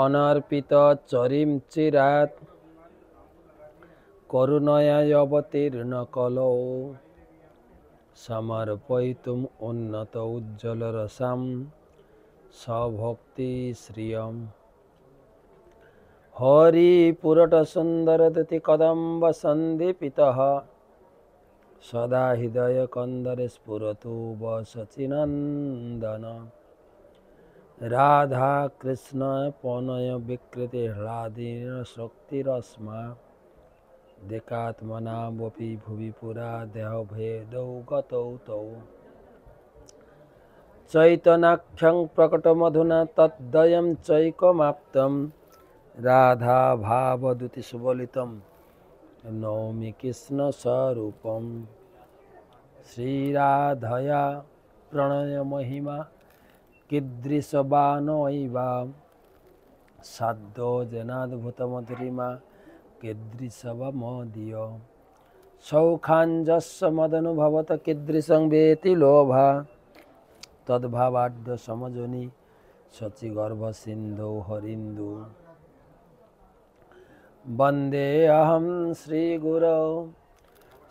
অনর্পিত চরিম চিরাত করুণায় অবতীর্ণ কলৌ সমর্পয়িতুম উন্নত উজ্জ্বল রসাম সভক্তি শ্রিয়ম হরি পুরট সুন্দর দুতি কদম্ব সন্দীপিতঃ সদা হৃদয় কন্দরে স্ফুরতু বসচিনন্দন রাধা কৃষ্ণ পনয় বিকৃতি হ্লাদীন শক্তিরস্মা দেকাত্মনা বপি ভুবি পুরা দেহ ভেদৌ গতৌ তৌ চৈতনাখ্যং প্রকটমধুনা তদ্বয়ং চৈকমাপ্তম রাধা ভাবদূতি সুবলিতম নৌমি কৃষ্ণ স্বরূপম শ্রীরাধয়া প্রণয় মহিমা কীদৃশবানৈবা সাধ্য জনাদ্ভুত মধুরিমা কীদৃশবমদীয় সৌখাঞ্জস্য মদনুভবত কীদৃশং বেতি লোভা তদ্ভাবাঢ্য সমজনি শচীগর্ভ সিন্ধৌ হরিন্দু বন্দে অহং শ্রীগুরৌ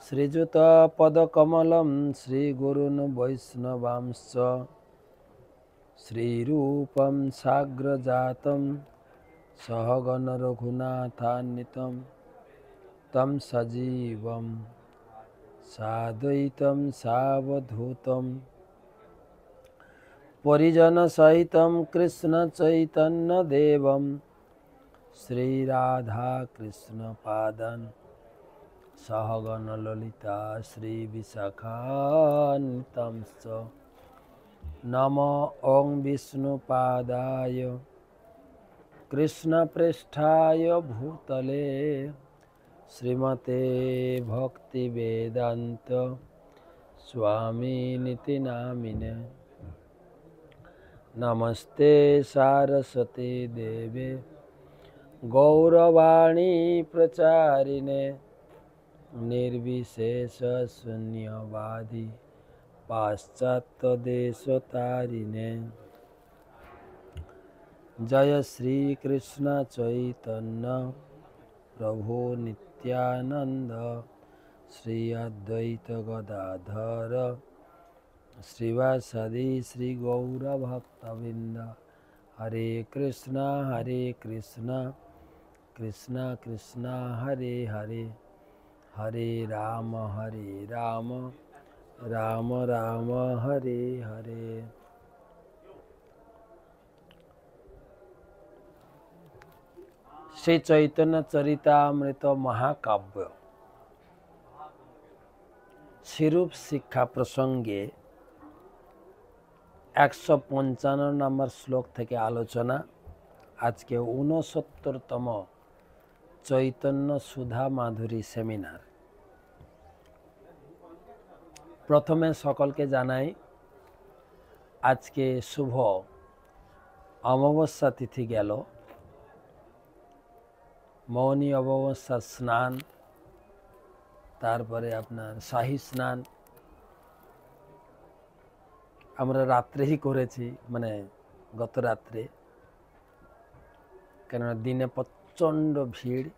শ্রীযুতপদকমলং শ্রীগুরুन् বৈষ্ণবাংশ্চ শ্রীরূপং সাগ্রজাতং সহগণ রঘুনাথান্বিतं तं সজীবং সাদ্বৈতং সাবধূतं পরিজনসহিतं কৃষ্ণচৈতন্যদেবं শ্রীরাধাকৃষ্ণপাদান সহগণ ললিতা শ্রীবিশাখান্বিতংশ্চ নমো ওং বিষ্ণুপাদায় কৃষ্ণপৃষ্ঠায় ভূতলে শ্রীমতে ভক্তিবেদান্ত স্বামিনিতি নামিনে নমস্তে সারস্বতী দেবে গৌরবাণী প্রচারিণে নির্বিশেষ শূন্যবাদী পাশ্চাত্য দেশতারিণে জয় শ্রীকৃষ্ণ চৈতন্য প্রভু নিত্যানন্দ শ্রী অদ্বৈত গদাধর শ্রীবাসাদি শ্রী গৌরভক্তবৃন্দ হরে কৃষ্ণ কৃষ্ণ কৃষ্ণ হরে হরে হরে রাম রাম রাম হরে হরে। শ্রী চৈতন্য চরিতামৃত মহাকাব্য শ্রীরূপ শিক্ষা প্রসঙ্গে 155 নম্বর শ্লোক থেকে আলোচনা। আজকে 69তম চৈতন্য সুধা মাধুরী সেমিনার। প্রথমে সকলকে জানাই আজকে শুভ অমাবস্যা তিথি গেল। মৌনী অমাবস্যা স্নান, তারপরে আপনার শাহী স্নান আমরা রাত্রেই করেছি, মানে গত রাত্রে, কেননা দিনে প্রচণ্ড ভিড়,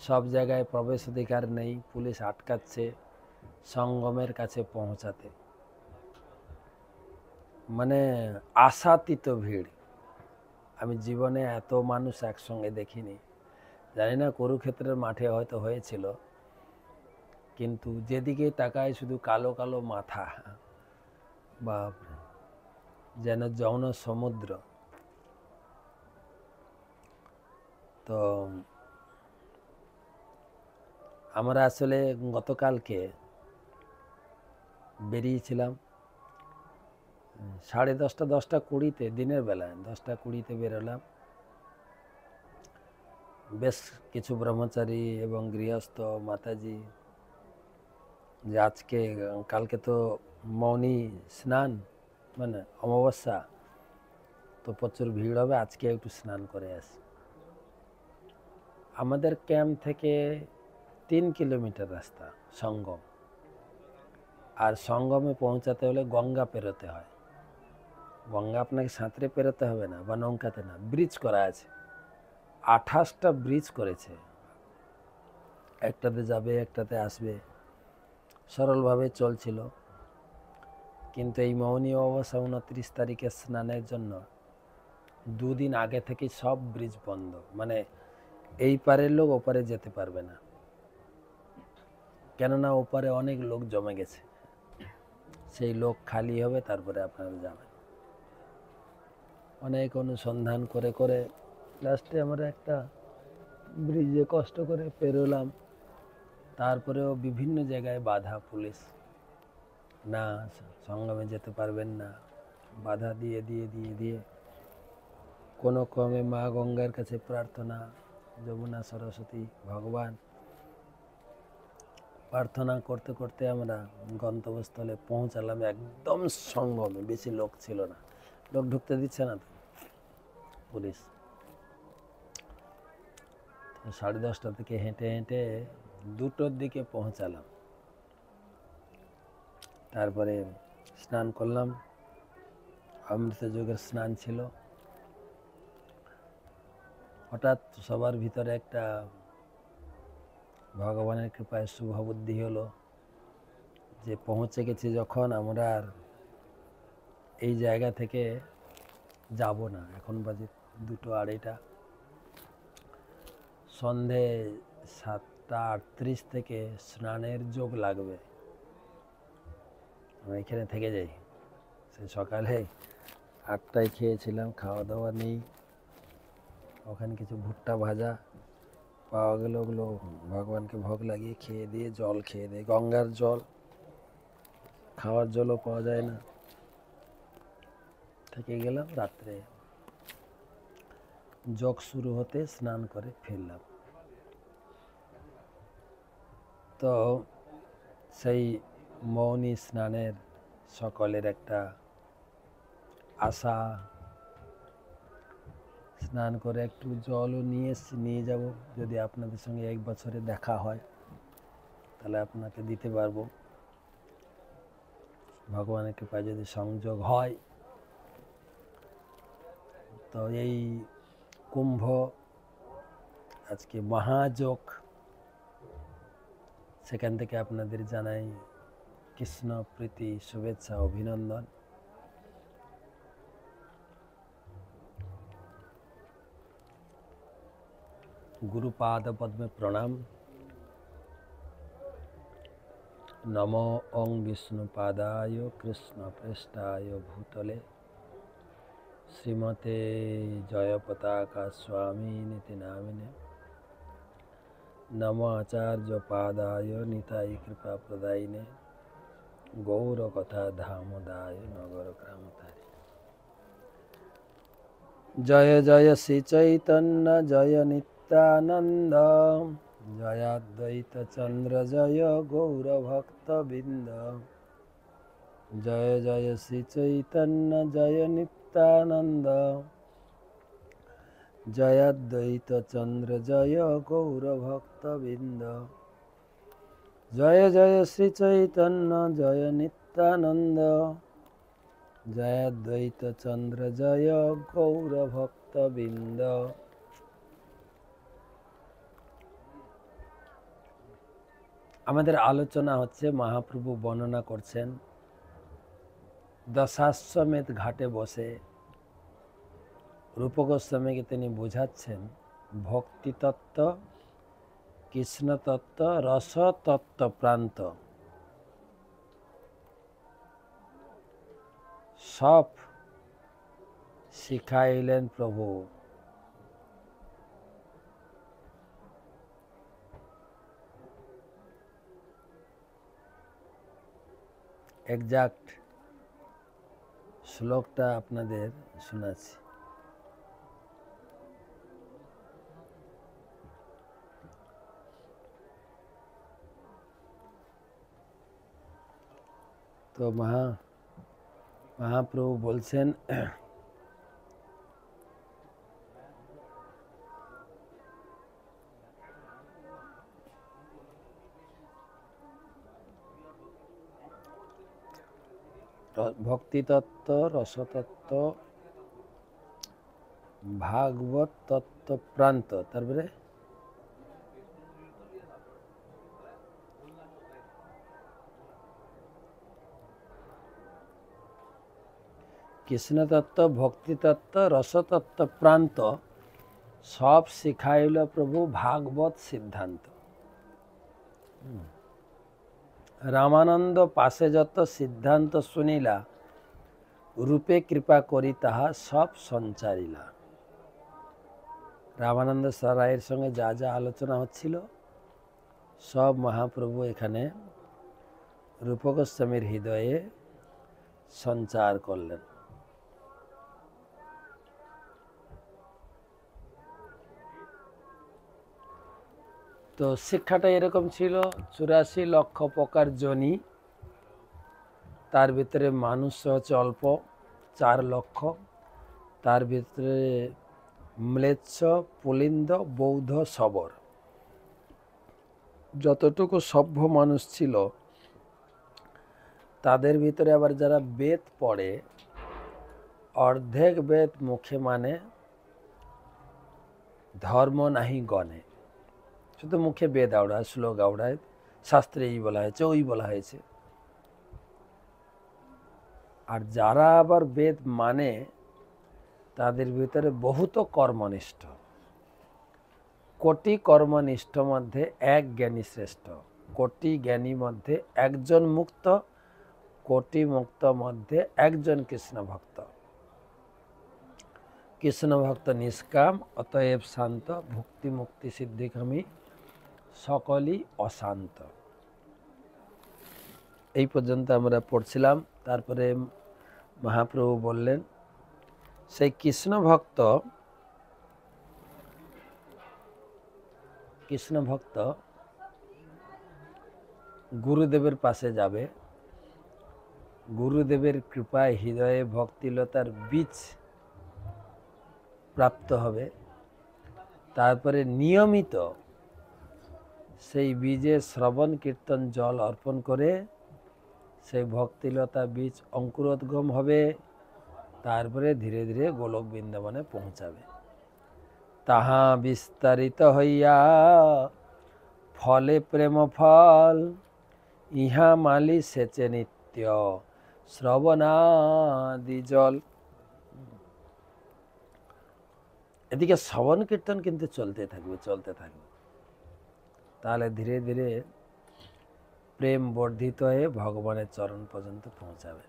সব জায়গায় প্রবেশ অধিকার নেই, পুলিশ আটকাচ্ছে সঙ্গমের কাছে পৌঁছাতে, মানে আশাতীত ভিড়। আমি জীবনে এত মানুষ একসঙ্গে দেখিনি। জানি না কুরুক্ষেত্রের মাঠে হয়তো হয়েছিল, কিন্তু যেদিকে তাকায় শুধু কালো কালো মাথা, বা যেন যৌন সমুদ্র। তো আমরা আসলে গতকালকে বেরিয়েছিলাম 10:30 10:20 দিনের বেলায় 10:20 বেরোলাম। বেশ কিছু ব্রহ্মচারী এবং গৃহস্থ মাতাজি, যে আজকে কালকে তো মৌনী স্নান, মানে অমাবস্যা, তো প্রচুর ভিড় হবে, আজকে একটু স্নান করে আসি। আমাদের ক্যাম্প থেকে 3 কিলোমিটার রাস্তা সঙ্গম, আর সঙ্গমে পৌঁছাতে হলে গঙ্গা পেরোতে হয়। গঙ্গা আপনাকে সাঁতরে পেরোতে হবে না বা নৌকাতে না, ব্রিজ করা আছে, 28টা ব্রিজ করেছে, একটাতে যাবে একটাতে আসবে, সরলভাবে চলছিল। কিন্তু এই মৌনী অমাবস্যা 29 তারিখে স্নানের জন্য 2 দিন আগে থেকে সব ব্রিজ বন্ধ, মানে এই পারের লোক ওপারে যেতে পারবে না, কেননা ওপারে অনেক লোক জমে গেছে, সেই লোক খালি হবে তারপরে আপনারা যাবেন। অনেক অনুসন্ধান করে করে লাস্টে আমরা একটা ব্রিজে কষ্ট করে পেরোলাম। তারপরেও বিভিন্ন জায়গায় বাধা, পুলিশ না সঙ্গমে যেতে পারবেন না, বাধা দিয়ে দিয়ে দিয়ে দিয়ে কোনো ক্রমে মা গঙ্গার কাছে প্রার্থনা, যমুনা সরস্বতী ভগবান প্রার্থনা করতে করতে আমরা গন্তব্যস্থলে পৌঁছালাম। একদম সঙ্গমে, বেশি লোক ছিল না, লোক ঢুকতে দিচ্ছে না তো পুলিশ। 10:30 থেকে হেঁটে হেঁটে 2টোর দিকে পৌঁছালাম। তারপরে স্নান করলাম, অমৃত যোগের স্নান ছিল। হঠাৎ সবার ভিতরে একটা ভগবানের কৃপায় শুভ বুদ্ধি হলো যে পৌঁছে গেছি যখন, আমরা আর এই জায়গা থেকে যাব না। এখন বাজে 2টো 2:30, সন্ধে 7টা 38 থেকে স্নানের যোগ লাগবে, আমি এখানে থেকে যাই। সে সকালে 8টায় খেয়েছিলাম, খাওয়া দাওয়া নেই। ওখানে কিছু ভুট্টা ভাজা পাওয়া গেল, ওগুলো ভগবানকে ভোগ লাগিয়ে খেয়ে দিয়ে, জল খেয়ে দিয়ে, গঙ্গার জল, খাওয়ার জলও পাওয়া যায় না, থেকে গেলাম। রাত্রে যোগ শুরু হতে স্নান করে ফিরলাম। তো সেই মৌনী স্নানের সকলের একটা আশা, স্নান করে একটু জলও নিয়ে যাব, যদি আপনাদের সঙ্গে 1 বছরে দেখা হয় তাহলে আপনাকে দিতে পারবো, ভগবানের কৃপায় যদি সংযোগ হয়। তো এই কুম্ভ আজকে মহাযোগ, সেখান থেকে আপনাদের জানাই কৃষ্ণ প্রীতি, শুভেচ্ছা, অভিনন্দন। গুরুপাদ পদ্মে প্রণাম। নমো ওং বিষ্ণুপাদায় কৃষ্ণ পৃষ্ঠায় ভূতলে শ্রীমতে জয়পতাকা স্বামী নীতি নামিনে। নমো আচার্য পাদায় নিতাই কৃপা প্রদায়িনে। গৌর কথা ধামদায় নগর গ্রামতারি। জয় জয় শ্রী চৈতন্য জয় নিত্যানন্দ, জয় অদ্বৈত চন্দ্র জয় গৌর ভক্তবৃন্দ। জয় জয় শ্রী চৈতন্য জয় নিত্যানন্দ, জয় অদ্বৈত চন্দ্র জয় গৌর ভক্তবৃন্দ। জয় জয় শ্রী চৈতন্য জয় নিত্যানন্দ, জয় অদ্বৈত চন্দ্র জয় গৌর ভক্তবৃন্দ। আমাদের আলোচনা হচ্ছে, মহাপ্রভু বর্ণনা করছেন দশাশ্বমেধ ঘাটে বসে রূপ গোস্বামীকে তিনি বোঝাচ্ছেন ভক্তিতত্ত্ব, কৃষ্ণতত্ত্ব, রসতত্ত্ব প্রান্ত সব শিখাইলেন প্রভু। এক্সাক্ট শ্লোকটা আপনাদের শোনাচ্ছি। তো মহাপ্রভু বলছেন, ভক্তিতত্ত্ব, রসতত্ত্ব, ভাগবত তত্ত্ব প্রান্ত, তারপরে কৃষ্ণতত্ত্ব, ভক্তিতত্ত্ব, রসতত্ত্ব প্রান্ত সব শিখাইল প্রভু ভাগবত সিদ্ধান্ত। রামানন্দ পাশে যত সিদ্ধান্ত শুনিলা, রূপে কৃপা করি তাহা সব সঞ্চারিলা। রামানন্দ রায়ের সঙ্গে যা যা আলোচনা হচ্ছিল সব মহাপ্রভু এখানে রূপ গোস্বামীর হৃদয়ে সঞ্চার করলেন। তো শিক্ষাটা এরকম ছিল, 84 লক্ষ প্রকার জনি, তার ভিতরে মানুষ হচ্ছে অল্প 4 লক্ষ, তার ভিতরে ম্লেচ্ছ, পুলিন্দ, বৌদ্ধ, শবর, যতটুকু সভ্য মানুষ ছিল তাদের ভিতরে আবার যারা বেদ পড়ে, অর্ধেক বেদ মুখে মানে, ধর্ম নাহি গণে, শুধু মুখে বেদ আওড়ায়, শ্লোক আওড়ায়, শাস্ত্রে এই বলা হয়েছে, ওই বলা হয়েছে। আর যারা আবার বেদ মানে তাদের ভিতরে বহুত কর্মনিষ্ঠ, কোটি কর্মনিষ্ঠ মধ্যে এক জ্ঞানী শ্রেষ্ঠ, কোটি জ্ঞানী মধ্যে একজন মুক্ত, কোটি মুক্ত মধ্যে একজন কৃষ্ণ ভক্ত। কৃষ্ণ ভক্ত নিষ্কাম, অতএব শান্ত, ভক্তি মুক্তি সিদ্ধিকামী, সকলই অশান্ত। এই পর্যন্ত আমরা পড়ছিলাম। তারপরে মহাপ্রভু বললেন সেই কৃষ্ণ ভক্ত গুরুদেবের পাশে যাবে, গুরুদেবের কৃপায় হৃদয়ে ভক্তিলতার বীজ প্রাপ্ত হবে, তারপরে নিয়মিত সেই বীজে শ্রবণ কীর্তন জল অর্পণ করে সেই ভক্তিলতা বীজ অঙ্কুরোদ্গম হবে, তারপরে ধীরে ধীরে গোলক বৃন্দাবনে পৌঁছাবে। তাহা বিস্তারিত হইয়া ফলে প্রেম ফল, ইহা মালি সেচে নিত্য শ্রবণাদি জল। এদিকে শ্রবণ কীর্তন কিন্তু চলতে থাকবে। তাহলে ধীরে ধীরে প্রেম বর্ধিত হয়ে ভগবানের চরণ পর্যন্ত পৌঁছাবে।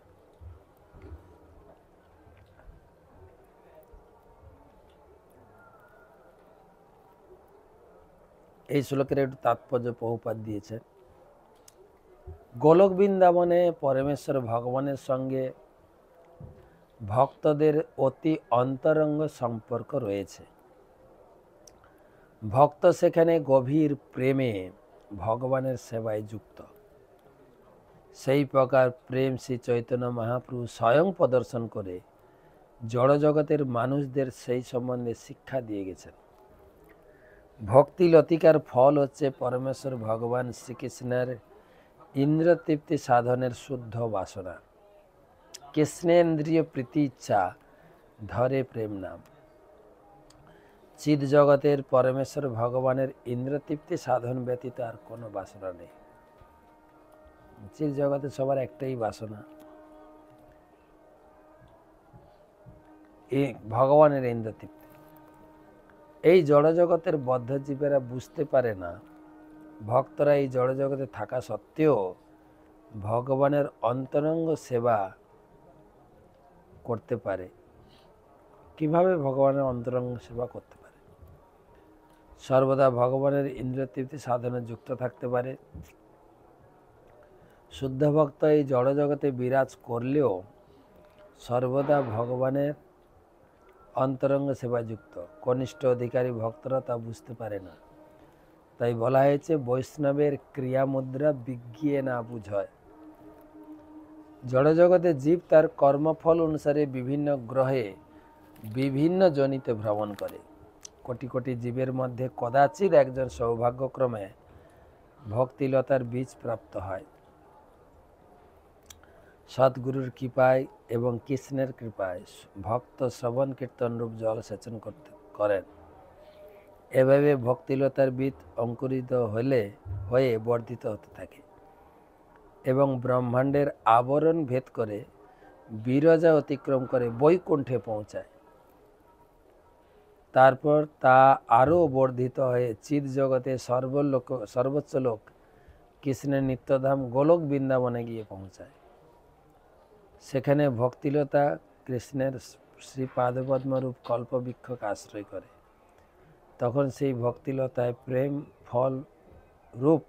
এই শ্লোকের একটু তাৎপর্য প্রভুপাদ দিয়েছেন। গোলক বৃন্দাবনে পরমেশ্বর ভগবানের সঙ্গে ভক্তদের অতি অন্তরঙ্গ সম্পর্ক রয়েছে। ভক্ত সেখানে গভীর প্রেমে ভগবানের সেবায় যুক্ত। সেই প্রকার প্রেম শ্রী চৈতন্য মহাপ্রভু স্বয়ং প্রদর্শন করে জড়জগতের মানুষদের সেই সম্বন্ধে শিক্ষা দিয়ে গেছেন। ভক্তি লতিকার ফল হচ্ছে পরমেশ্বর ভগবান শ্রীকৃষ্ণের ইন্দ্রতৃপ্তি সাধনের শুদ্ধ বাসনা। কৃষ্ণেন্দ্রিয় প্রীতি ইচ্ছা ধরে প্রেম নাম। চিদ জগতের পরমেশ্বর ভগবানের ইন্দ্রতৃপ্তি সাধন ব্যতীত আর কোনো বাসনা নেই। চিদ জগতে সবার একটাই বাসনা, এই ভগবানের ইন্দ্রতৃপ্তি। এই জড়জগতের বদ্ধজীবেরা বুঝতে পারে না, ভক্তরা এই জড়জগতে থাকা সত্ত্বেও ভগবানের অন্তরঙ্গ সেবা করতে পারে। কিভাবে ভগবানের অন্তরঙ্গ সেবা করতে পারে? সর্বদা ভগবানের ইন্দ্রতৃপ্তি সাধনে যুক্ত থাকতে পারে। শুদ্ধ ভক্ত এই জড়জগতে বিরাজ করলেও সর্বদা ভগবানের অন্তরঙ্গ সেবা যুক্ত। কনিষ্ঠ অধিকারী ভক্তরা তা বুঝতে পারে না। তাই বলা হয়েছে বৈষ্ণবের ক্রিয়া মুদ্রা বিজ্ঞিয়ে না বুঝয়। জড়জগতে জীব তার কর্মফল অনুসারে বিভিন্ন গ্রহে বিভিন্ন জনিতে ভ্রমণ করে। কোটি কোটি জীবের মধ্যে কদাচিৎ একজন সৌভাগ্যক্রমে ভক্তিলতার বীজ প্রাপ্ত হয়। সদ্গুরুর কৃপায় এবং কৃষ্ণের কৃপায় ভক্ত শ্রবণ কীর্তন রূপ জল সেচন করেন। এভাবে ভক্তিলতার বীজ অঙ্কুরিত হয়ে বর্ধিত হতে থাকে এবং ব্রহ্মাণ্ডের আবরণ ভেদ করে বিরজা অতিক্রম করে বৈকুণ্ঠে পৌঁছায়। তারপর তা আরও বর্ধিত হয়ে চিৎ জগতে সর্বোচ্চ লোক কৃষ্ণের নিত্যধাম গোলক বৃন্দাবনে গিয়ে পৌঁছায়। সেখানে ভক্তিলতা কৃষ্ণের শ্রী পাদপদ্মরূপ কল্পবৃক্ষকে আশ্রয় করে। তখন সেই ভক্তিলতায় প্রেম ফল রূপ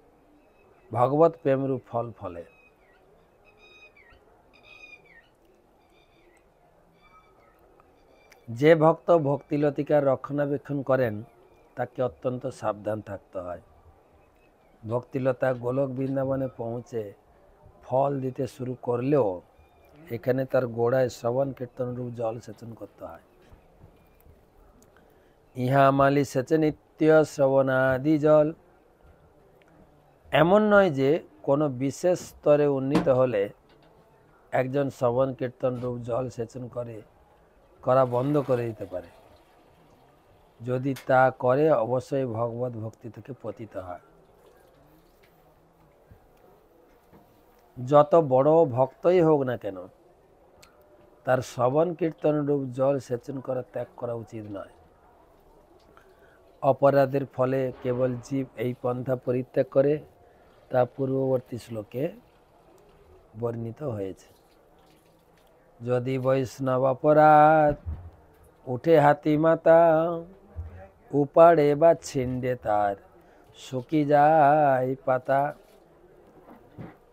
ভগবত প্রেম রূপ ফল ফলে। যে ভক্ত ভক্তিলতিকার রক্ষণাবেক্ষণ করেন তাকে অত্যন্ত সাবধান থাকতে হয়। ভক্তিলতা গোলক বৃন্দাবনে পৌঁছে ফল দিতে শুরু করলেও এখানে তার গোড়ায় শ্রবণ কীর্তন রূপ জল সেচন করতে হয়। ইহা মালি সেচে নিত্য শ্রবণাদি জল। এমন নয় যে কোনো বিশেষ স্তরে উন্নীত হলে একজন শ্রবণ কীর্তন রূপ জল সেচন করা বন্ধ করে দিতে পারে। যদি তা করে অবশ্যই ভগবত ভক্তি থেকে পতিত হয়। যত বড় ভক্তই হোক না কেন তার শ্রবণ কীর্তন রূপ জল সেচন করা ত্যাগ করা উচিত নয়। অপরাধের ফলে কেবল জীব এই পন্থা পরিত্যাগ করে তা পূর্ববর্তী শ্লোকে বর্ণিত হয়েছে। যদি বৈষ্ণব অপরাধ উঠে হাতি মাতা উপাড়ে বা ছিন্ডে তার শুকি যায় পাতা।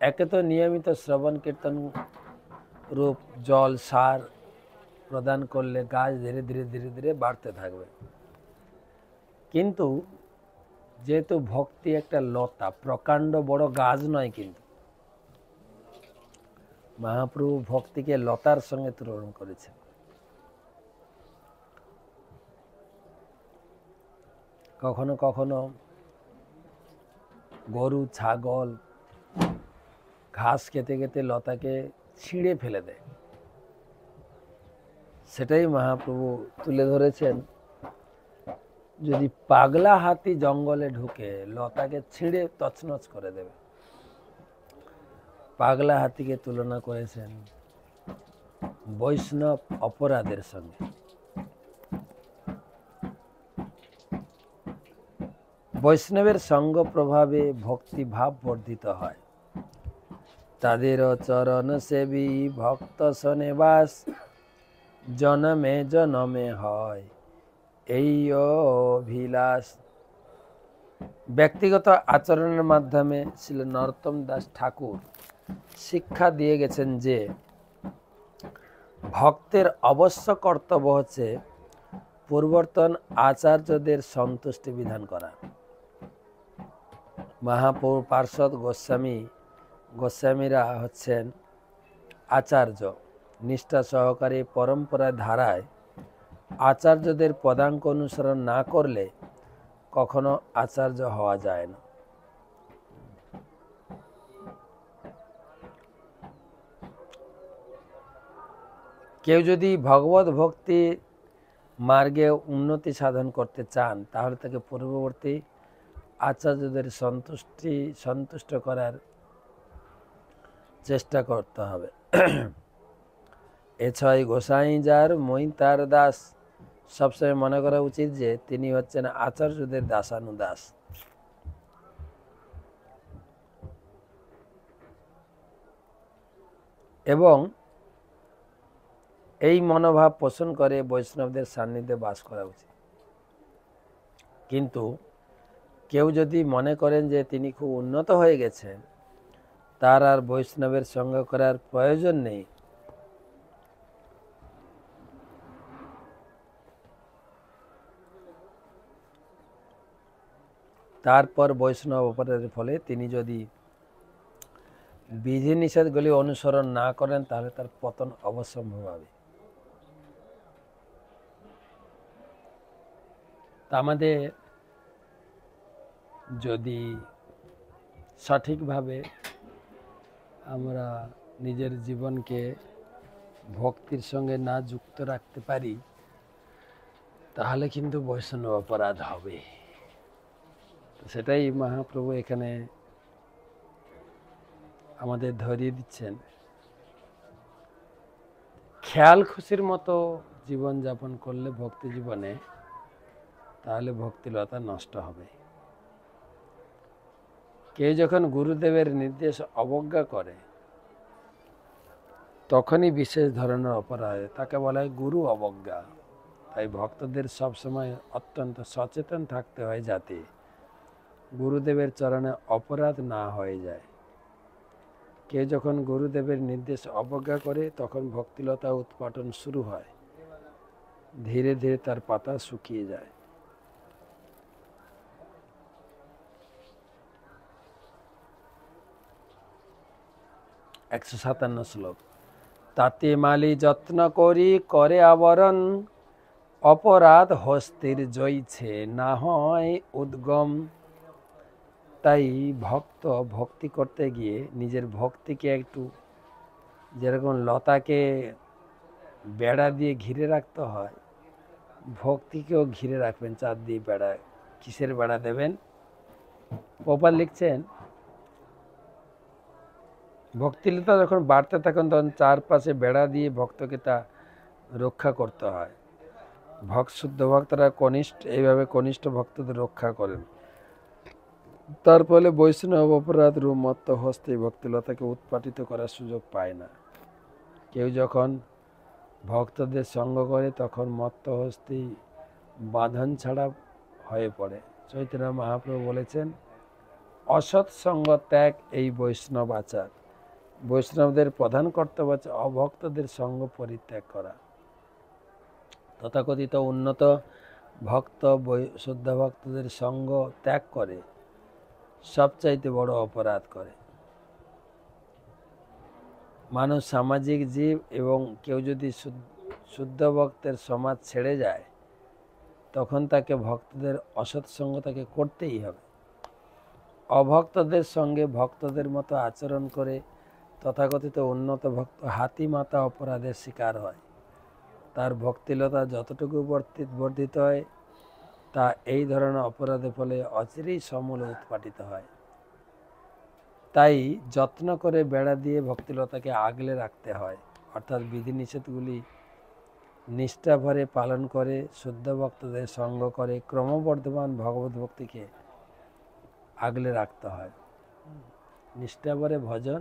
একে তো নিয়মিত শ্রবণ কীর্তন রূপ জল সার প্রদান করলে গাছ ধীরে ধীরে ধীরে ধীরে বাড়তে থাকবে। কিন্তু যেহেতু ভক্তি একটা লতা, প্রকাণ্ড বড় গাছ নয়, কিন্তু মহাপ্রভু ভক্তিকে লতার সঙ্গে তুলনা করেছেন। কখনো কখনো গরু ছাগল ঘাস খেতে খেতে লতাকে ছিঁড়ে ফেলে দেয়, সেটাই মহাপ্রভু তুলে ধরেছেন। যদি পাগলা হাতি জঙ্গলে ঢুকে লতাকে ছিঁড়ে তছনছ করে দেবে। পাগলা হাতিকে তুলনা করেছেন বৈষ্ণব অপরাধের সঙ্গে। বৈষ্ণবের সঙ্গ প্রভাবে ভক্তি ভাব বর্ধিত হয়। তাদের চরণ সেবী ভক্ত সনে বাস জনমে জনমে হয় এই অভিলাষ। ব্যক্তিগত আচরণের মাধ্যমে শ্রী নরোত্তম দাস ঠাকুর শিক্ষা দিয়ে গেছেন যে ভক্তের অবশ্য কর্তব্য হচ্ছে পূর্বর্তন আচার্যদের সন্তুষ্টি বিধান করা। মহাপ্রভু পার্ষদ গোস্বামীরা হচ্ছেন আচার্য। নিষ্ঠা সহকারে পরম্পরা ধারায় আচার্যদের পদাঙ্ক অনুসরণ না করলে কখনো আচার্য হওয়া যায় না। কেউ যদি ভগবত ভক্তি মার্গে উন্নতি সাধন করতে চান তাহলে তাকে পূর্ববর্তী আচার্যদের সন্তুষ্ট করার চেষ্টা করতে হবে। এছাড়াই গোসাই যার মই তার দাস। সবসময় মনে করা উচিত যে তিনি হচ্ছেন আচার্যদের দাসানুদাস। এবং এই মনোভাব পোষণ করে বৈষ্ণবদের সান্নিধ্যে বাস করা উচিত। কিন্তু কেউ যদি মনে করেন যে তিনি খুব উন্নত হয়ে গেছেন, তার আর বৈষ্ণবের সঙ্গ করার প্রয়োজন নেই, তারপর বৈষ্ণব অপরাধের ফলে তিনি যদি বিধিনিষেধগুলি অনুসরণ না করেন তাহলে তার পতন অবশ্যম্ভাবী হবে। আমাদের যদি সঠিকভাবে আমরা নিজের জীবনকে ভক্তির সঙ্গে না যুক্ত রাখতে পারি, তাহলে কিন্তু বৈষ্ণব অপরাধ হবে। সেটাই মহাপ্রভু এখানে আমাদের ধরিয়ে দিচ্ছেন। খেয়াল খুশির মতো জীবন যাপন করলে ভক্তি জীবনে, তাহলে ভক্তিলতা নষ্ট হবে। কেউ যখন গুরুদেবের নির্দেশ অবজ্ঞা করে, তখনই বিশেষ ধরনের অপরাধ হয়, তাকে বলা হয় গুরু অবজ্ঞা। তাই ভক্তদের সবসময় অত্যন্ত সচেতন থাকতে হয়, যাতে গুরুদেবের চরণে অপরাধ না হয়ে যায়। কেউ যখন গুরুদেবের নির্দেশ অবজ্ঞা করে, তখন ভক্তিলতা উৎপাটন শুরু হয়, ধীরে ধীরে তার পাতা শুকিয়ে যায়। একশো 57 শ্লোক। তাতে মালি যত্ন করি করে আবরণ, অপরাধ হস্তির জয়ছে না হয় উদ্গম। তাই ভক্ত ভক্তি করতে গিয়ে নিজের ভক্তিকে একটু, যেরকম লতাকে বেড়া দিয়ে ঘিরে রাখতে হয়, ভক্তিকেও ঘিরে রাখবেন চার দিয়ে বেড়া। কিসের বেড়া দেবেন? প্রপার লিখছেন, ভক্তিলতা যখন বাড়তে থাকেন, তখন চারপাশে বেড়া দিয়ে ভক্তকে তা রক্ষা করতে হয়। শুদ্ধ ভক্তরা এইভাবে কনিষ্ঠ ভক্তদের রক্ষা করেন। তার ফলে বৈষ্ণব অপরাধ মত্ত হস্তে ভক্তিলতাকে উৎপাটিত করার সুযোগ পায় না। কেউ যখন ভক্তদের সঙ্গ করে, তখন মত্ত হস্তি বাঁধন ছাড়া হয়ে পড়ে। চৈতন্য মহাপ্রভু বলেছেন, অসৎ সঙ্গ ত্যাগ এই বৈষ্ণব আচার। বৈষ্ণবদের প্রধান কর্তব্য হচ্ছে অভক্তদের সঙ্গ পরিত্যাগ করা। তথাকথিত উন্নত ভক্ত শুদ্ধ ভক্তদের সঙ্গ ত্যাগ করে সবচাইতে বড় অপরাধ করে। মানুষ সামাজিক জীব, এবং কেউ যদি শুদ্ধ ভক্তের সমাজ ছেড়ে যায়, তখন তাকে ভক্তদের অসৎ সঙ্গ তাকে করতেই হবে। অভক্তদের সঙ্গে ভক্তদের মতো আচরণ করে তথাকথিত উন্নত ভক্ত হাতিমাতা অপরাধের শিকার হয়। তার ভক্তিলতা যতটুকু বর্ধিত হয়, তা এই ধরনের অপরাধের ফলে অচিরেই সমূলে উৎপাটিত হয়। তাই যত্ন করে বেড়া দিয়ে ভক্তিলতাকে আগলে রাখতে হয়, অর্থাৎ বিধিনিষেধগুলি নিষ্ঠাভরে পালন করে শুদ্ধ ভক্তদের সঙ্গ করে ক্রমবর্ধমান ভগবত ভক্তিকে আগলে রাখতে হয়। নিষ্ঠাভরে ভজন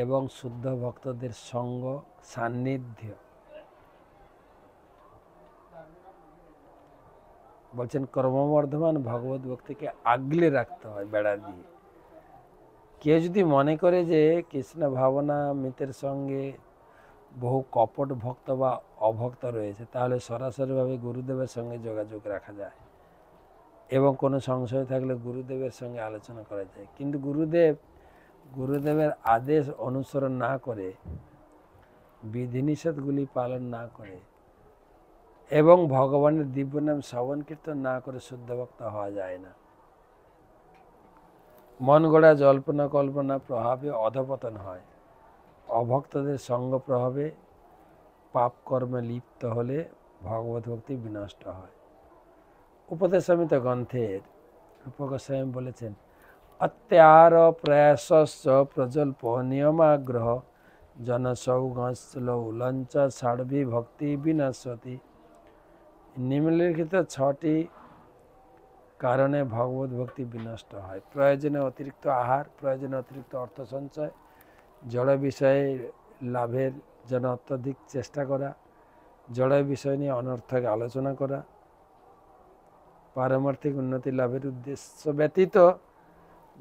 এবং শুদ্ধ ভক্তদের সঙ্গ সান্নিধ্য, বলছেন ক্রমবর্ধমান ভগবত ভক্তিকে আগলে রাখতে হয় বেড়া দিয়ে। কেউ যদি মনে করে যে কৃষ্ণ ভাবনা মিতের সঙ্গে বহু কপট ভক্ত বা অভক্ত রয়েছে, তাহলে সরাসরিভাবে গুরুদেবের সঙ্গে যোগাযোগ রাখা যায়, এবং কোনো সংশয় থাকলে গুরুদেবের সঙ্গে আলোচনা করা যায়। কিন্তু গুরুদেবের আদেশ অনুসরণ না করে, বিধিনিষেধগুলি পালন না করে, এবং ভগবানের দিব্য নাম শ্রবণ কীর্তন না করে শুদ্ধ ভক্ত হওয়া যায় না। মন গড়া জল্পনা কল্পনা প্রভাবে অধপতন হয়। অভক্তদের সঙ্গ প্রভাবে পাপ কর্মে লিপ্ত হলে ভগবত ভক্তি বিনষ্ট হয়। উপদেশামৃত গ্রন্থের রূপক গোস্বামী বলেছেন, অত্যার প্রয়াসস্য প্রজল্প নিয়মাগ্রহ জনসৌগলঞ্চ ষাড়ভি ভক্তি বিনশ্বতি। নিম্নলিখিত 6টি কারণে ভগবত ভক্তি বিনষ্ট হয়। প্রয়োজনে অতিরিক্ত আহার, প্রয়োজনে অতিরিক্ত অর্থ সঞ্চয়, জড় বিষয়ে লাভের জন্য অত্যধিক চেষ্টা করা, জড় বিষয় নিয়ে অনর্থক আলোচনা করা, পারমার্থিক উন্নতি লাভের উদ্দেশ্য ব্যতীত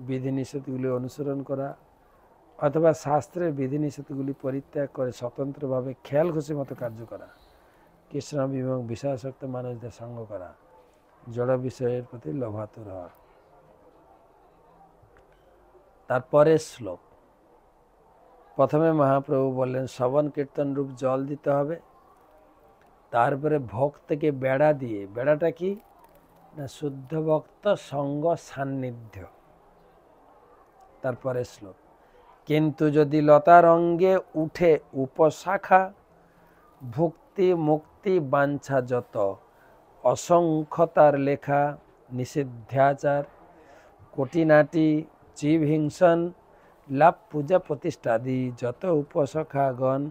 বিধিনিষেধগুলি অনুসরণ করা, অথবা শাস্ত্রের বিধিনিষেধগুলি পরিত্যাগ করে স্বতন্ত্রভাবে খেয়াল খুশি মতো কার্য করা, কৃষ্ণ এবং বিষয়াসক্ত মানুষদের সঙ্গ করা, জড় বিষয়ের প্রতি লোভাতুর হওয়া। তারপরের শ্লোক, প্রথমে মহাপ্রভু বললেন শ্রবণ কীর্তন রূপ জল দিতে হবে, তারপরে ভক্তকে বেড়া দিয়ে, বেড়াটা কি না শুদ্ধ ভক্ত সঙ্গ সান্নিধ্য। তারপরে শ্লোক, কিন্তু যদি লতার অঙ্গে উঠে উপশাখা, ভুক্তি মুক্তি বাঞ্ছা যত, অসংখ্য তার লেখা নিষিদ্ধাচার, কোটিনাটি জীব হিংসন, লাভ পূজা প্রতিষ্ঠাদি যত উপশাখাগণ।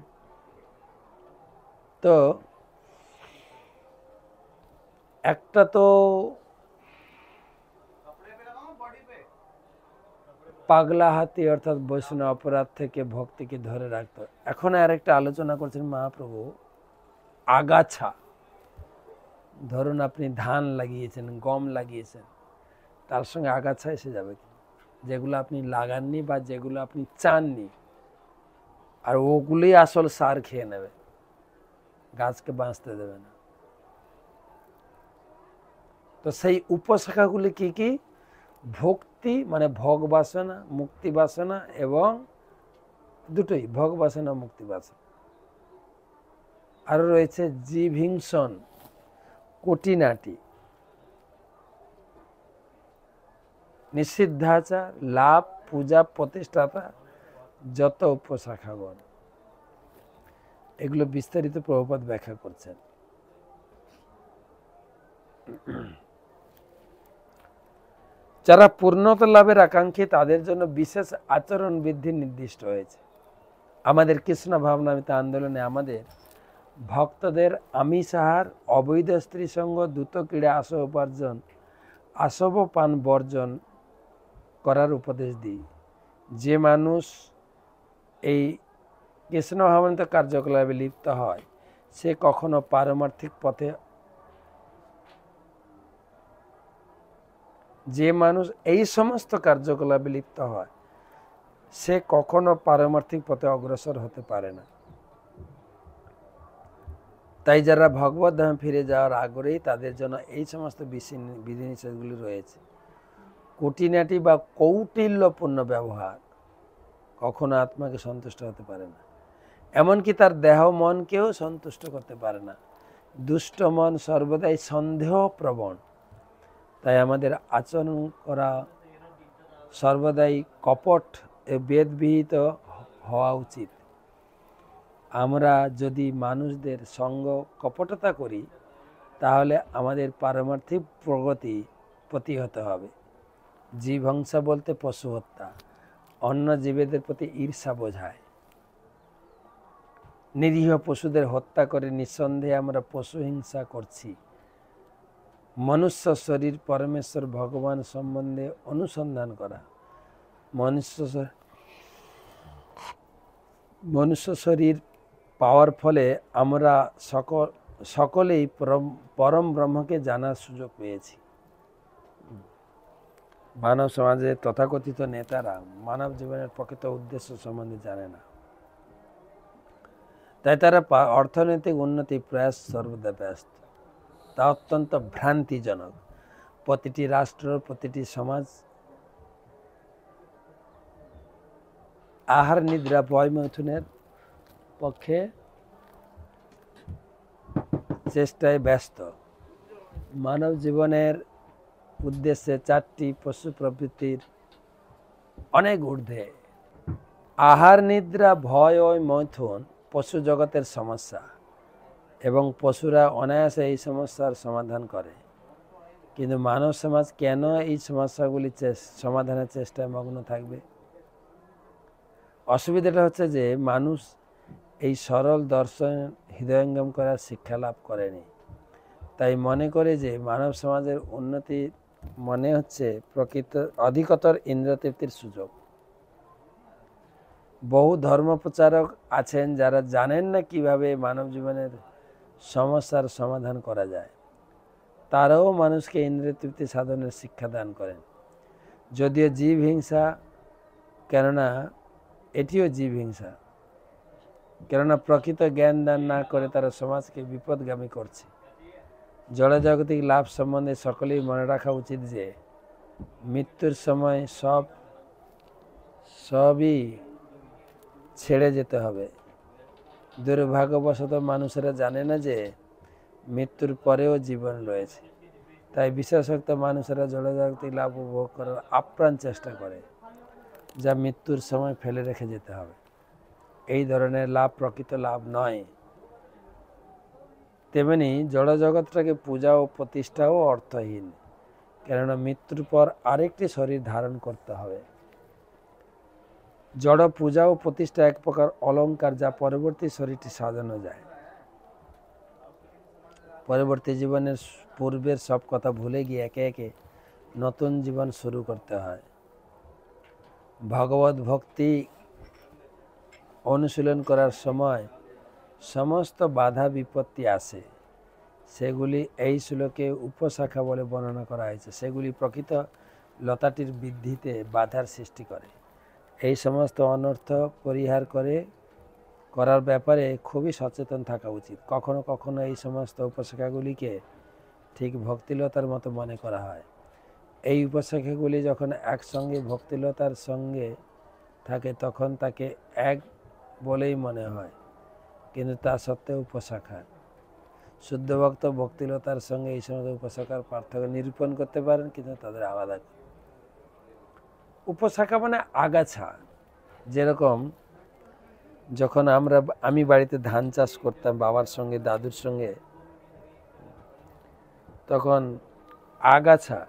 তো একটা তো পাগলা হাতি অর্থাৎ বৈষ্ণব অপরাধ থেকে ভক্তিকে ধরে রাখতো। এখন আর একটা আলোচনা করছেন মহাপ্রভু, আগাছা। ধরুন আপনি ধান লাগিয়েছেন, গম লাগিয়েছেন, তার সঙ্গে আগাছা এসে যাবে, যেগুলো আপনি লাগাননি বা যেগুলো আপনি চাননি, আর ওগুলোই আসল সার খেয়ে নেবে, গাছকে বাঁচতে দেবে না। তো সেই উপশাখাগুলি কি কি? ভক্তি মানে ভোগ বাসনা, মুক্তি বাসনা, এবং দুটোই ভোগ বাসনা মুক্তি বাসনা। আরো রয়েছে জীব হিংসন, কোটিনাটি, নিষিদ্ধাচার, লাভ পূজা প্রতিষ্ঠাতা যত উপশাখাগণ। এগুলো বিস্তারিত প্রভুপাদ ব্যাখ্যা করছেন। যারা পূর্ণতা লাভের আকাঙ্ক্ষী তাদের জন্য বিশেষ আচরণ বিধি নির্দিষ্ট হয়েছে। আমাদের কৃষ্ণ ভাবনামৃত আন্দোলনে আমাদের ভক্তদের আমিষাহার, অবৈধ স্ত্রী সঙ্গ, দ্রুত ক্রীড়া, আসব উপার্জন, আসব পান বর্জন করার উপদেশ দিই। যে মানুষ এই কৃষ্ণ ভাবনামৃত কার্যকলাপে লিপ্ত হয় সে কখনো পারমার্থিক পথে, যে মানুষ এই সমস্ত কার্যকলাপে লিপ্ত হয় সে কখনো পারমার্থিক পথে অগ্রসর হতে পারে না। তাই যারা ভগবত ধামে ফিরে যাওয়ার আগ্রহী তাদের জন্য এই সমস্ত বিধিনিষেধগুলি রয়েছে। কুটিনাটি বা কৌটিল্যপূর্ণ ব্যবহার কখনো আত্মাকে সন্তুষ্ট হতে পারে না, এমনকি তার দেহ মনকেও সন্তুষ্ট করতে পারে না। দুষ্ট মন সর্বদাই সন্দেহ প্রবণ, তাই আমাদের আচরণ করা সর্বদাই কপট এ বেদবিহিত হওয়া উচিত। আমরা যদি মানুষদের সঙ্গ কপটতা করি তাহলে আমাদের পারমার্থিক প্রগতি প্রতিহত হবে। জীব হিংসা বলতে পশু হত্যা, অন্য জীবেদের প্রতি ঈর্ষা বোঝায়। নিরীহ পশুদের হত্যা করে নিঃসন্দেহে আমরা পশু হিংসা করছি। মনুষ্য শরীর পরমেশ্বর ভগবান সম্বন্ধে অনুসন্ধান করা, মনুষ্য শরীর পাওয়ার ফলে আমরা সকলেই পরম ব্রহ্মকে জানার সুযোগ পেয়েছি। মানব সমাজে তথাকথিত নেতারা মানব জীবনের প্রকৃত উদ্দেশ্য সম্বন্ধে জানে না, তাই তারা অর্থনৈতিক উন্নতি প্রয়াস সর্বদা ব্যস্ত। তা অত্যন্ত ভ্রান্তিজনক। প্রতিটি রাষ্ট্র, প্রতিটি সমাজ আহার নিদ্রা ভয় মৈথুনের পক্ষে চেষ্টায় ব্যস্ত। মানব জীবনের উদ্দেশ্যে চারটি পশু প্রবৃত্তির অনেক ঊর্ধ্বে। আহার নিদ্রা ভয় ও মৈথুন পশু জগতের সমস্যা এবং পশুরা অনায়াসে এই সমস্যার সমাধান করে, কিন্তু মানব সমাজ কেন এই সমস্যাগুলি সমাধানের চেষ্টায় মগ্ন থাকবে? অসুবিধাটা হচ্ছে যে মানুষ এই সরল দর্শন হৃদয়ঙ্গম করার শিক্ষা লাভ করেনি, তাই মনে করে যে মানব সমাজের উন্নতি মনে হচ্ছে প্রকৃত অধিকতর ইন্দ্রতৃপ্তির সুযোগ। বহু ধর্মপ্রচারক আছেন যারা জানেন না কিভাবে মানব জীবনের সমস্যার সমাধান করা যায়। তারাও মানুষকে ইন্দ্রিয়তৃপ্তি সাধনের শিক্ষা দান করেন, যদিও জীব হিংসা, কেননা এটিও জীব হিংসা, কেননা প্রকৃত জ্ঞান দান না করে তারা সমাজকে বিপদগামী করছে। জড়জাগতিক লাভ সম্বন্ধে সকলেই মনে রাখা উচিত যে মৃত্যুর সময় সবই ছেড়ে যেতে হবে। দুর্ভাগ্যবশত মানুষেরা জানে না যে মৃত্যুর পরেও জীবন রয়েছে, তাই বিশেষত মানুষেরা জড়জাগতিক লাভ উপভোগ করার আপ্রাণ চেষ্টা করে। যা মৃত্যুর সময় ফেলে রেখে যেতে হবে। এই ধরনের লাভ প্রকৃত লাভ নয়। তেমনি জড়জগৎটাকে পূজা ও প্রতিষ্ঠাও অর্থহীন, কেননা মৃত্যুর পর আরেকটি শরীর ধারণ করতে হবে। জড় পূজা ও প্রতিষ্ঠা এক প্রকার অলঙ্কার, যা পরবর্তী শরীরটি সাজানো যায়। পরবর্তী জীবনের পূর্বের সব কথা ভুলে গিয়ে একে একে নতুন জীবন শুরু করতে হয়। ভগবত ভক্তি অনুশীলন করার সময় সমস্ত বাধা বিপত্তি আসে, সেগুলি এই শ্লোকে উপশাখা বলে বর্ণনা করা হয়েছে। সেগুলি প্রকৃত লতাটির বৃদ্ধিতে বাধার সৃষ্টি করে। এই সমস্ত অনর্থ পরিহার করার ব্যাপারে খুবই সচেতন থাকা উচিত। কখনো কখনো এই সমস্ত উপশাখাগুলিকে ঠিক ভক্তিলতার মতো মনে করা হয়। এই উপশাখাগুলি যখন একসঙ্গে ভক্তিলতার সঙ্গে থাকে তখন তাকে এক বলেই মনে হয়, কিন্তু তা সত্ত্বেও উপশাখা। শুদ্ধ ভক্ত ভক্তিলতার সঙ্গে এই সমস্ত উপশাখার পার্থক্য নিরূপণ করতে পারেন, কিন্তু তাদের আলাদা। উপশাখা মানে আগাছা। যেরকম যখন আমি বাড়িতে ধান চাষ করতাম বাবার সঙ্গে দাদুর সঙ্গে, তখন আগাছা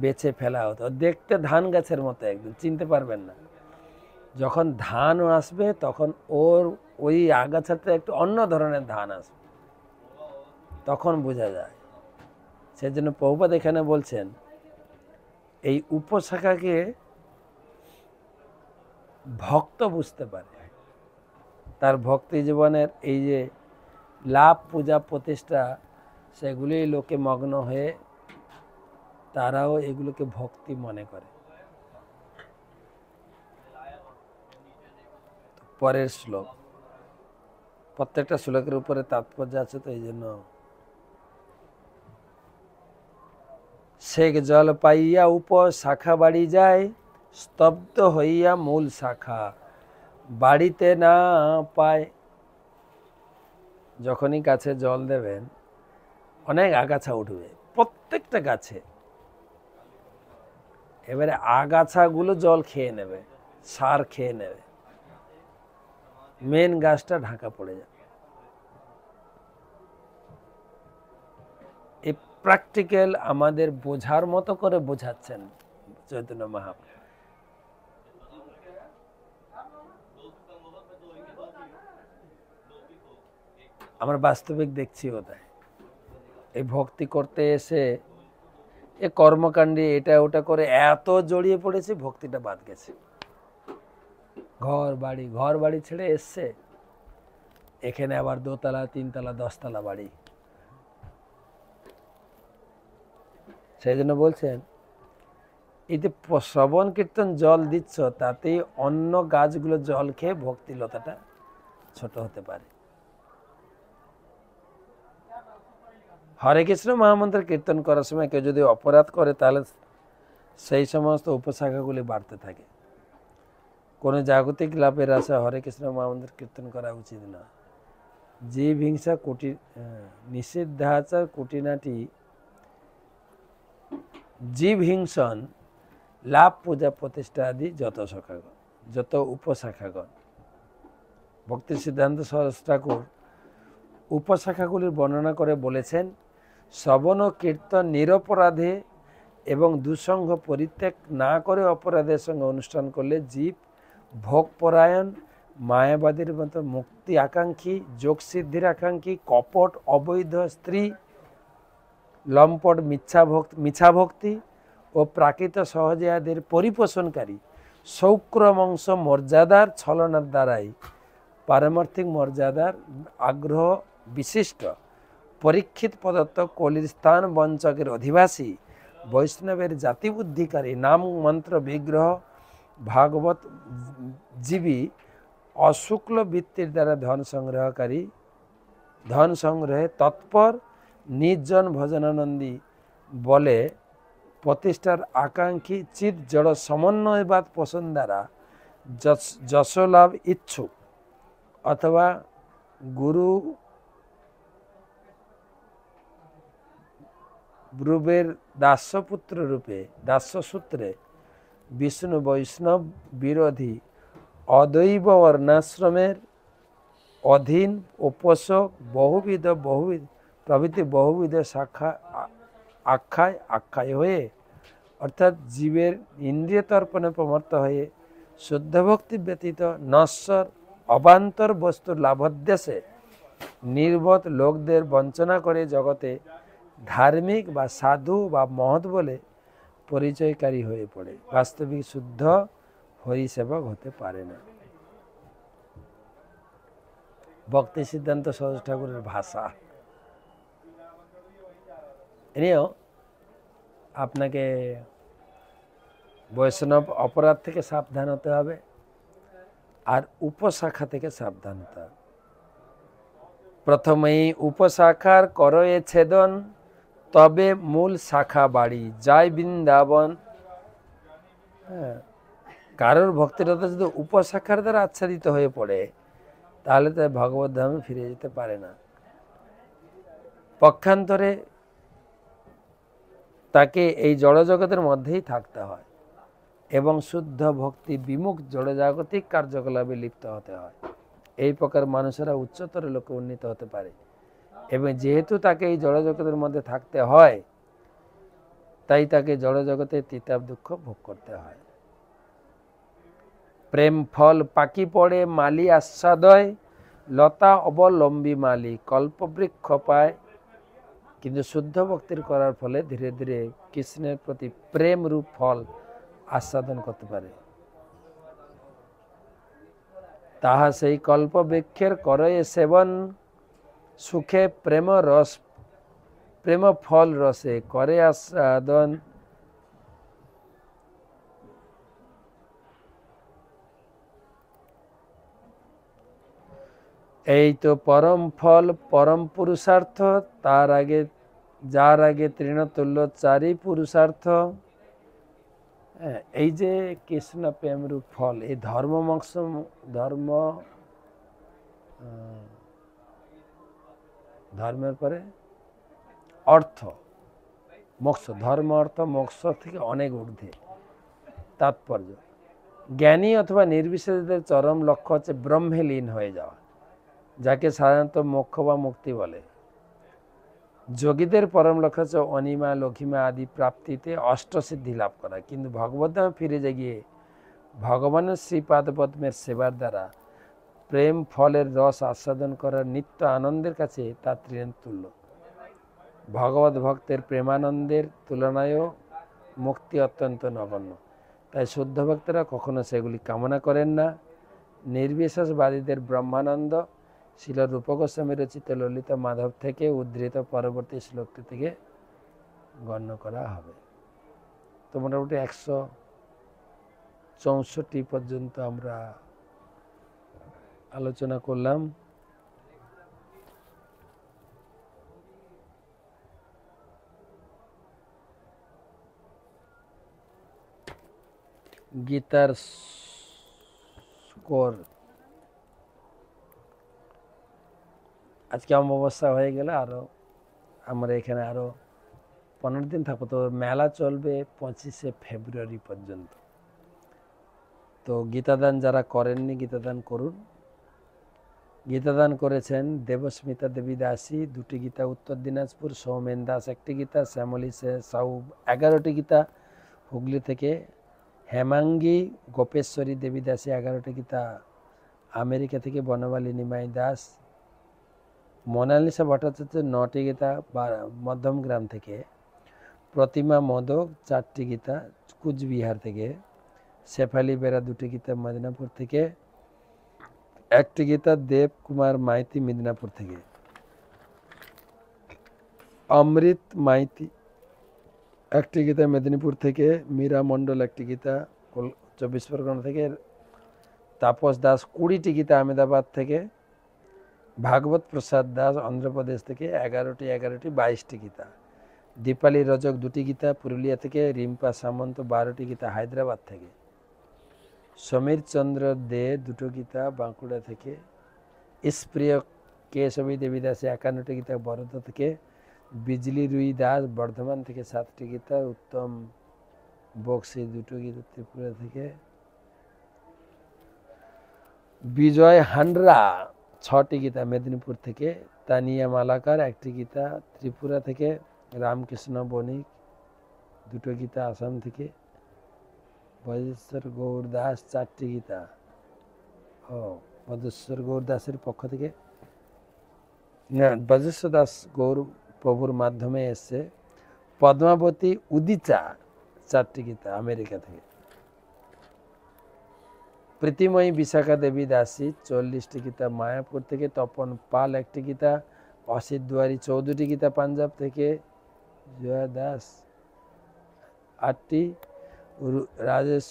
বেছে ফেলা হতো। দেখতে ধান গাছের মতো, একদম চিনতে পারবেন না। যখন ধান আসবে তখন ওই আগাছাতে একটু অন্য ধরনের ধান আসবে, তখন বোঝা যায়। সেজন্য প্রভুপাদ এখানে বলছেন এই উপশাখাকে ভক্ত বুঝতে পারে। তার ভক্তি জীবনের এই যে লাভ পূজা প্রতিষ্ঠা, সেগুলি লোকে মগ্ন হয়ে তারাও এগুলোকে ভক্তি মনে করে। পরের শ্লোক, প্রত্যেকটা শ্লোকের উপরে তাৎপর্য আছে, তো এই জন্য। সেক জল পাইয়া উপশাখা বাড়ি যায়, স্তব্ধ হইয়া মূল শাখা বাড়িতে না পায়। যখনই গাছে জল দেবেন অনেক আগাছা উঠবে প্রত্যেকটা গাছে। এবারে আগাছাগুলো জল খেয়ে নেবে, সার খেয়ে নেবে, মেন গাছটা ঢাকা পড়ে যাবে। এই প্র্যাকটিক্যাল আমাদের বোঝার মতো করে বোঝাচ্ছেন চৈতন্য মহাপ্রভু। আমরা বাস্তবিক দেখছি ওটাই। এই ভক্তি করতে এসে এ কর্মকাণ্ডে এটা ওটা করে এত জড়িয়ে পড়েছে, ভক্তিটা বাদ গেছে। ঘর বাড়ি ছেড়ে এসছে, এখানে আবার 2 তলা 3 তলা 10 তলা বাড়ি। সেই জন্য বলছেন এই যে শ্রবণ কীর্তন জল দিচ্ছ, তাতেই অন্য গাছগুলো জল খেয়ে ভক্তিলতাটা ছোট হতে পারে। হরে কৃষ্ণ মহামন্ত্র কীর্তন করার সময় কেউ যদি অপরাধ করে, তাহলে সেই সমস্ত উপশাখাগুলি বাড়তে থাকে। কোনো জাগতিক লাভের আশা হরে কৃষ্ণ মহামন্ত্র কীর্তন করা উচিত না। জীব হিংসা নিষিদ্ধাচার কুটিনাটি জীব হিংসন লাভ পূজা প্রতিষ্ঠা আদি যত উপশাখাগণ। ভক্তি সিদ্ধান্ত সরস্বতী ঠাকুর উপশাখাগুলির বর্ণনা করে বলেছেন, শ্রবণ ও কীর্তন নিরপরাধে এবং দুঃসঙ্গ পরিত্যাগ না করে অপরাধের সঙ্গে অনুষ্ঠান করলে জীব ভোগপরায়ণ, মায়াবাদীর মতো মুক্তি আকাঙ্ক্ষী, যোগসিদ্ধির আকাঙ্ক্ষী, কপট অবৈধ স্ত্রী, লম্পট মিছাভক্তি ও প্রাকৃত সহজাদের পরিপোষণকারী সৌক্রমংশ মর্যাদার ছলনার দ্বারাই পারমার্থিক মর্যাদার আগ্রহ বিশিষ্ট পরীক্ষিত প্রদত্ত কলির স্থান বঞ্চকের অধিবাসী বৈষ্ণবের জাতিবুদ্ধিকারী নাম মন্ত্র বিগ্রহ ভাগবত জীবী অশুক্ল বৃত্তির দ্বারা ধন সংগ্রহে তৎপর নির্জন ভজনানন্দী বলে প্রতিষ্ঠার আকাঙ্ক্ষী চিৎ জড় সমন্বয়বাদ পোষণ দ্বারা যশলাভ ইচ্ছুক অথবা গুরু ব্রুবের দাস্যপুত্র রূপে দাস্যসূত্রে বিষ্ণু বৈষ্ণব বিরোধী অদৈব বর্ণাশ্রমের অধীন উপাসক বহুবিধ প্রভৃতি বহুবিধ শাখা আখ্যায় হয়ে অর্থাৎ জীবের ইন্দ্রিয় তর্পণে প্রমত্ত হয়ে শুদ্ধ ভক্তি ব্যতীত নশ্বর অবান্তর বস্তুর লাভোদ্দেশ্যে নির্বোধ লোকদের বঞ্চনা করে জগতে ধার্মিক বা সাধু বা মহৎ বলে পরিচয়কারী হয়ে পড়ে, বাস্তবিক শুদ্ধ হরিসেবক হতে পারে না। ভক্তি সিদ্ধান্ত সরোজ ঠাকুরের ভাষা। এনেও আপনাকে বৈষ্ণব অপরাধ থেকে সাবধান হতে হবে আর উপশাখা থেকে সাবধান হতে হবে। প্রথমেই উপশাখার করয়ে ছেদন, তবে মূল শাখা বাড়ি যায় বৃন্দাবন। হ্যাঁ, কারোর ভক্তিরতা যদি উপশাখার দ্বারা আচ্ছাদিত হয়ে পড়ে তাহলে তো ভগবত ধামে ফিরে যেতে পারে না। পক্ষান্তরে তাকে এই জড়জগতের মধ্যেই থাকতে হয় এবং শুদ্ধ ভক্তি বিমুখ জড়জাগতিক কার্যকলাপে লিপ্ত হতে হয়। এই প্রকার মানুষেরা উচ্চতর লোকে উন্নীত হতে পারে এবং যেহেতু তাকে এই জড়জগতের মধ্যে থাকতে হয় তাই তাকে জড়জগতের তিতাব দুঃখ ভোগ করতে হয়। প্রেম ফল পাকি পড়ে মালি আস্বাদয়, লতা অবলম্বী মালি কল্পবৃক্ষ পায়। কিন্তু শুদ্ধ ভক্তির করার ফলে ধীরে ধীরে কৃষ্ণের প্রতি প্রেম রূপ ফল আস্বাদন করতে পারে। তাহা সেই কল্পবৃক্ষের করয়ে সেবন, সুখে প্রেম ফল রসে করে আস্বাদন। এই তো পরম ফল পরম পুরুষার্থ, যার আগে তৃণতুল্য চারি পুরুষার্থ। এই যে কৃষ্ণ প্রেম রূপ ফল, এই ধর্মের পরে অর্থ মোক্ষ, ধর্ম অর্থ মোক্ষ থেকে অনেক ঊর্ধ্বে। তাৎপর্য, জ্ঞানী অথবা নির্বিশেষদের চরম লক্ষ্য হচ্ছে ব্রহ্মে লীন হয়ে যাওয়া, যাকে সাধারণত মোক্ষ বা মুক্তি বলে। যোগীদের পরম লক্ষ্য হচ্ছে অনিমা লঘিমা আদি প্রাপ্তিতে অষ্টসিদ্ধি লাভ করা। কিন্তু ভগবদ্ধামে ফিরে গিয়ে ভগবানের শ্রীপাদপদ্মের সেবার দ্বারা প্রেম ফলের রস আস্বাদন করার নিত্য আনন্দের কাছে তা তৃণতুল্য। ভগবত ভক্তের প্রেমানন্দের তুলনায়ও মুক্তি অত্যন্ত নগণ্য। তাই শুদ্ধ ভক্তরা কখনো সেগুলি কামনা করেন না। নির্বিশেষবাদীদের ব্রহ্মানন্দ শিল রূপ গোস্বামী রচিত ললিতা মাধব থেকে উদ্ধৃত পরবর্তী শ্লোকটি থেকে গণ্য করা হবে। তো মোটামুটি 164 পর্যন্ত আমরা আলোচনা করলাম। গীতার স্কোর আজকে অমাবস্যা হয়ে গেলে আরো আমরা এখানে আরো 15 দিন থাকবো। তো মেলা চলবে 25শে ফেব্রুয়ারি পর্যন্ত। তো গীতাদান যারা করেননি গীতাদান করুন। গীতাদান করেছেন দেবস্মিতা দেবী দাসী 2টি গীতা, উত্তর দিনাজপুর সৌমেন দাস 1টি গীতা, শ্যামলী সাউ 11টি গীতা, হুগলি থেকে হেমাঙ্গী গোপেশ্বরী দেবী দাসী 11টি গীতা, আমেরিকা থেকে বনমালী নিমাই দাস, মোনালিসা ভট্টাচার্য 9টি গীতা মধ্যমগ্রাম থেকে, প্রতিমা মোদক 4টি গীতা কুচবিহার থেকে, শেফালি বেরা 2টি গীতা মেদিনীপুর থেকে, 1টি গীতা দেব কুমার মাইতি মেদিনীপুর থেকে, অমৃত মাইতি 1টি গীতা মেদিনীপুর থেকে, মীরা মণ্ডল 1টি গীতা 24 পরগনা থেকে, তাপস দাস 20টি গীতা আহমেদাবাদ থেকে, ভাগবত প্রসাদ দাস অন্ধ্রপ্রদেশ থেকে 11টি 22টি গীতা, দীপালি রজক 2টি গীতা পুরুলিয়া থেকে, রিম্পা সামন্ত 12টি গীতা হায়দ্রাবাদ থেকে, সমীর চন্দ্র দে 2টো গীতা বাঁকুড়া থেকে, ইস্প্রিয় কেশবী দেবী দাসী 51টি গীতা বরোদা থেকে, বিজলি রুই দাস বর্ধমান থেকে 7টি গীতা, উত্তম বক্সি 2টো গীতা ত্রিপুরা থেকে, বিজয় হান্ডরা 6টি গীতা মেদিনীপুর থেকে, তানিয়া মালাকার 1টি গীতা ত্রিপুরা থেকে, রামকৃষ্ণ বণিক 2টো গীতা আসাম থেকে, বজেশ্বর গৌর দাস 4টি গীতা, বজেশ্বর গৌর দাসের পক্ষ থেকে, না বজেশ্বর দাস গৌর প্রভুর মাধ্যমে এসছে। পদ্মাবতী উদিচা 4টি গীতা আমেরিকা থেকে, প্রীতিময়ী বিশাখা দেবী দাসী 40টি গীতা মায়াপুর থেকে, তপন পাল 1টি গীতা, অসিত দুয়ারি 14টি গীতা পাঞ্জাব থেকে, জয়া দাস 8টি, রাজেশ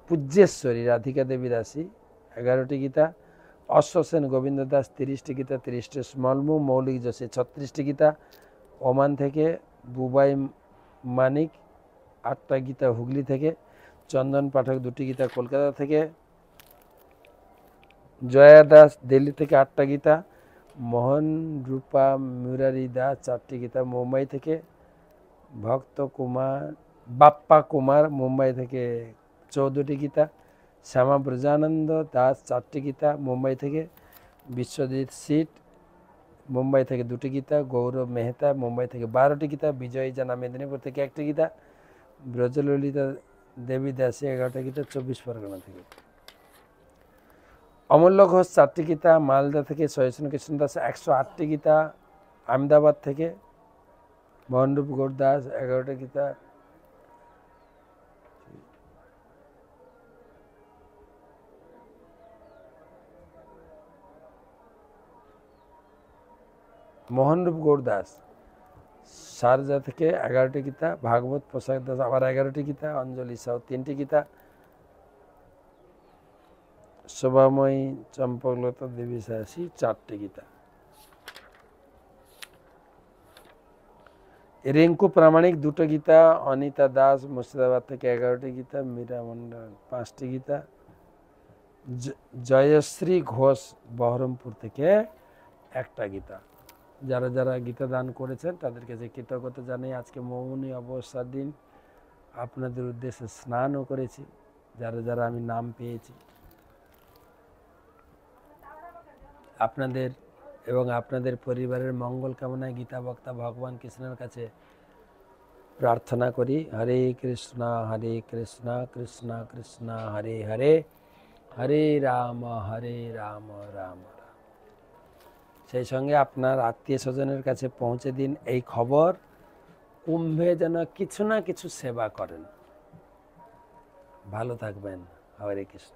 পূজ্যেশ্বরী রাধিকা দেবী দাসী 11টি গীতা, অশ্বসেন গোবিন্দ দাস 30টি গীতা 30টি, স্মলমু মৌলিক যোশী 36টি গীতা ওমান থেকে, বুবাই মানিক 8টা গীতা হুগলি থেকে, চন্দন পাঠক 2টি গীতা কলকাতা থেকে, জয়া দাস দিল্লি থেকে 8টা গীতা, মোহন রূপা মুরারি দাস 4টি গীতা মুম্বাই থেকে, ভক্ত কুমার বাপ্পা কুমার মুম্বাই থেকে 14টি গীতা, শ্যামা ব্রজানন্দ দাস 4টি গীতা মুম্বাই থেকে, বিশ্বজিৎ সিট মুম্বাই থেকে 2টি গীতা, গৌরব মেহতা মুম্বাই থেকে 12টি গীতা, বিজয় জানা মেদিনীপুর থেকে 1টি গীতা, ব্রজললিতা দেবী দাসী 11টা গীতা 24 পরগনা থেকে, অমূল্য ঘোষ 4টি গীতা মালদা থেকে, সহিষ্ণু কৃষ্ণ দাস 108টি গীতা আহমেদাবাদ থেকে, মোহনরূপ গৌর দাস 11টা গীতা, মোহনরূপ গৌর দাস শারজা থেকে 11টি গীতা, ভাগবত প্রসাদ দাস আবার 11টি গীতা, অঞ্জলি সাউ 3টি গীতা, শোভাময়ী চম্পকলতা দেবী দাসী 4টি গীতা, রিঙ্কু প্রামাণিক 2টো গীতা, অনিতা দাস মুর্শিদাবাদ থেকে 11টি গীতা, মীরা মন্ডল 5টি গীতা, জয়শ্রী ঘোষ বহরমপুর থেকে 1টা গীতা। যারা যারা গীতা দান করেছেন তাদের কাছে কৃতজ্ঞতা জানাই। আজকে মৌনী অবসর দিন, আপনাদের উদ্দেশ্যে স্নানও করেছি, যারা যারা আমি নাম পেয়েছি। আপনাদের এবং আপনাদের পরিবারের মঙ্গল কামনায় গীতা বক্তা ভগবান কৃষ্ণের কাছে প্রার্থনা করি। হরে কৃষ্ণ কৃষ্ণ কৃষ্ণ হরে হরে, হরে রাম রাম রাম। সেই সঙ্গে আপনার আত্মীয় স্বজনের কাছে পৌঁছে দিন এই খবর, কুম্ভে যেন কিছু না কিছু সেবা করেন। ভালো থাকবেন। হরে কৃষ্ণ।